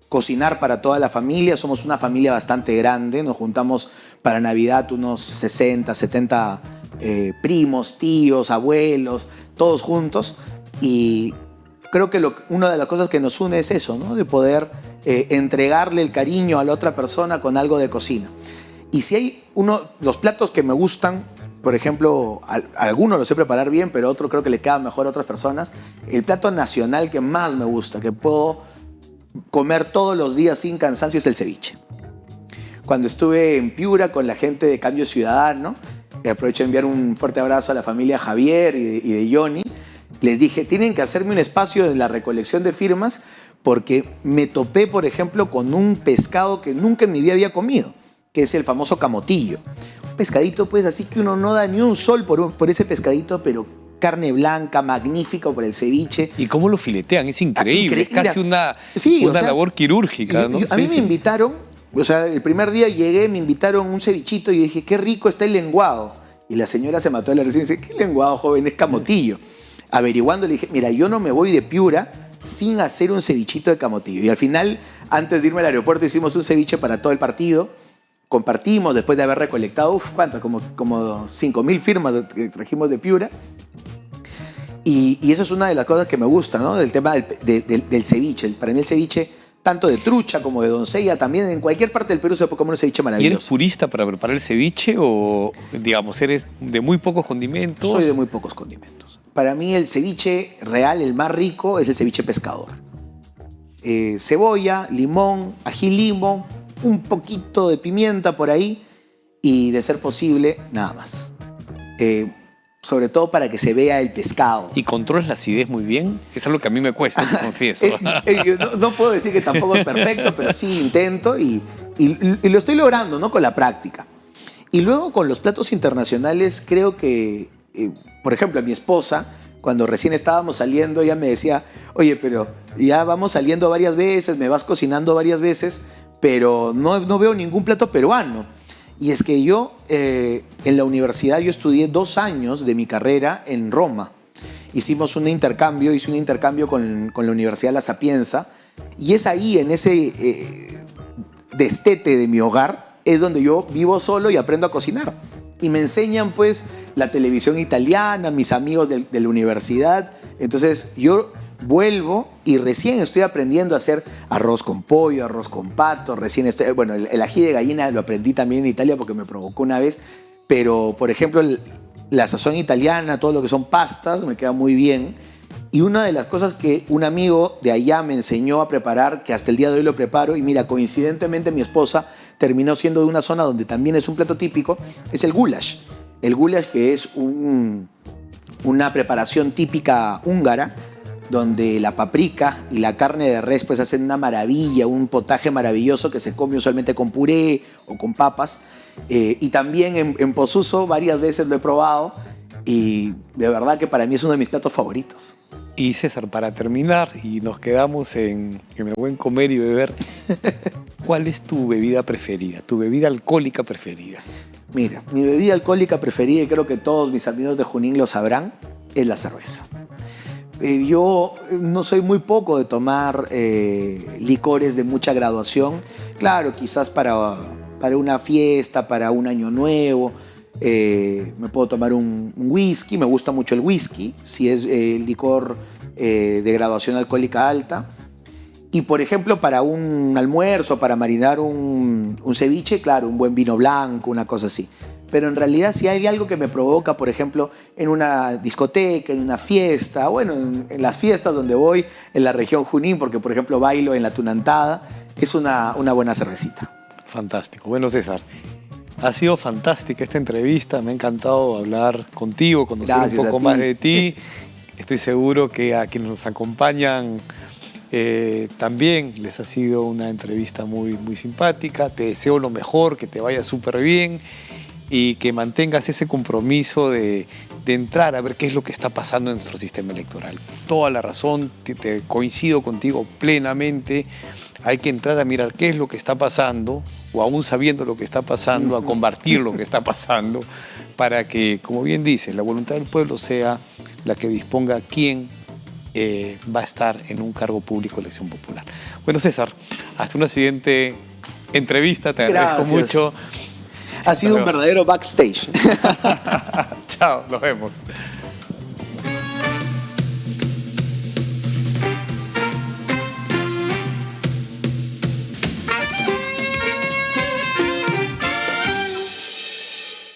cocinar para toda la familia. Somos una familia bastante grande. Nos juntamos para Navidad unos 60, 70 primos, tíos, abuelos, todos juntos. Y creo que una de las cosas que nos une es eso, ¿no? De poder entregarle el cariño a la otra persona con algo de cocina. Y si hay los platos que me gustan, por ejemplo, algunos los sé preparar bien, pero otro creo que le queda mejor a otras personas. El plato nacional que más me gusta, que puedo comer todos los días sin cansancio, es el ceviche. Cuando estuve en Piura con la gente de Cambio Ciudadano, aprovecho de enviar un fuerte abrazo a la familia Javier y de Johnny. Les dije, tienen que hacerme un espacio en la recolección de firmas porque me topé, por ejemplo, con un pescado que nunca en mi vida había comido, que es el famoso camotillo. Un pescadito, pues, así que uno no da ni un sol por ese pescadito, pero carne blanca, magnífico por el ceviche. ¿Y cómo lo filetean? Es increíble. Es casi una labor quirúrgica, ¿no? A mí me invitaron, o sea, el primer día llegué, me invitaron un cevichito y yo dije, qué rico está el lenguado. Y la señora se mató de la risa y dice, ¿qué lenguado, joven? Es camotillo. Averiguando le dije, mira, yo no me voy de Piura sin hacer un cevichito de camotillo. Y al final, antes de irme al aeropuerto, hicimos un ceviche para todo el partido. Compartimos, después de haber recolectado, ¿cuántas? Como 5.000 firmas que trajimos de Piura. Y eso es una de las cosas que me gusta, ¿no? Del tema del ceviche. Para mí el ceviche, tanto de trucha como de doncella. También en cualquier parte del Perú se puede comer un ceviche ¿Y eres maravilloso. purista para preparar el ceviche o, digamos, eres de muy pocos condimentos? Soy de muy pocos condimentos. Para mí el ceviche real, el más rico, es el ceviche pescador. Cebolla, limón, ají limo, un poquito de pimienta por ahí y, de ser posible, nada más. Sobre todo para que se vea el pescado. ¿Y controlas la acidez muy bien? Es algo que a mí me cuesta, te confieso. No puedo decir que tampoco es perfecto, pero sí intento y lo estoy logrando, ¿no? Con la práctica. Y luego con los platos internacionales creo que, por ejemplo, a mi esposa, cuando recién estábamos saliendo, ella me decía, oye, pero ya vamos saliendo varias veces, me vas cocinando varias veces, pero no veo ningún plato peruano. Y es que yo, en la universidad, yo estudié 2 años de mi carrera en Roma. Hice un intercambio con la Universidad La Sapienza, y es ahí, en ese destete de mi hogar, es donde yo vivo solo y aprendo a cocinar. Y me enseñan, pues, la televisión italiana, mis amigos de la universidad. Entonces, yo vuelvo y recién estoy aprendiendo a hacer arroz con pollo, arroz con pato. Bueno, el ají de gallina lo aprendí también en Italia porque me provocó una vez. Pero, por ejemplo, la sazón italiana, todo lo que son pastas, me queda muy bien. Y una de las cosas que un amigo de allá me enseñó a preparar, que hasta el día de hoy lo preparo, y mira, coincidentemente mi esposa terminó siendo de una zona donde también es un plato típico, es el goulash. El goulash, que es una preparación típica húngara, donde la paprika y la carne de res pues hacen una maravilla, un potaje maravilloso que se come usualmente con puré o con papas. Y también en Posuso varias veces lo he probado y de verdad que para mí es uno de mis platos favoritos. Y César, para terminar, y nos quedamos en el buen comer y beber, ¿cuál es tu bebida preferida, tu bebida alcohólica preferida? Mira, mi bebida alcohólica preferida, y creo que todos mis amigos de Junín lo sabrán, es la cerveza. Yo no soy muy poco de tomar licores de mucha graduación. Claro, quizás para una fiesta, para un año nuevo, me puedo tomar un whisky. Me gusta mucho el whisky, si es licor de graduación alcohólica alta. Y, por ejemplo, para un almuerzo, para marinar un ceviche, claro, un buen vino blanco, una cosa así. Pero en realidad si hay algo que me provoca, por ejemplo, en una discoteca, en una fiesta, bueno, en las fiestas donde voy, en la región Junín, porque por ejemplo bailo en la Tunantada, es una buena cervecita. Fantástico. Bueno, César, ha sido fantástica esta entrevista, me ha encantado hablar contigo, conocer un poco más de ti. Estoy seguro que a quienes nos acompañan también les ha sido una entrevista muy, muy simpática. Te deseo lo mejor, que te vaya súper bien y que mantengas ese compromiso de entrar a ver qué es lo que está pasando en nuestro sistema electoral. Toda la razón, te coincido contigo plenamente. Hay que entrar a mirar qué es lo que está pasando, o aún sabiendo lo que está pasando, a combatir lo que está pasando, para que, como bien dices, la voluntad del pueblo sea la que disponga quién va a estar en un cargo público de elección popular. Bueno, César, hasta una siguiente entrevista. Te agradezco mucho. Ha sido un verdadero backstage. Chao, nos vemos.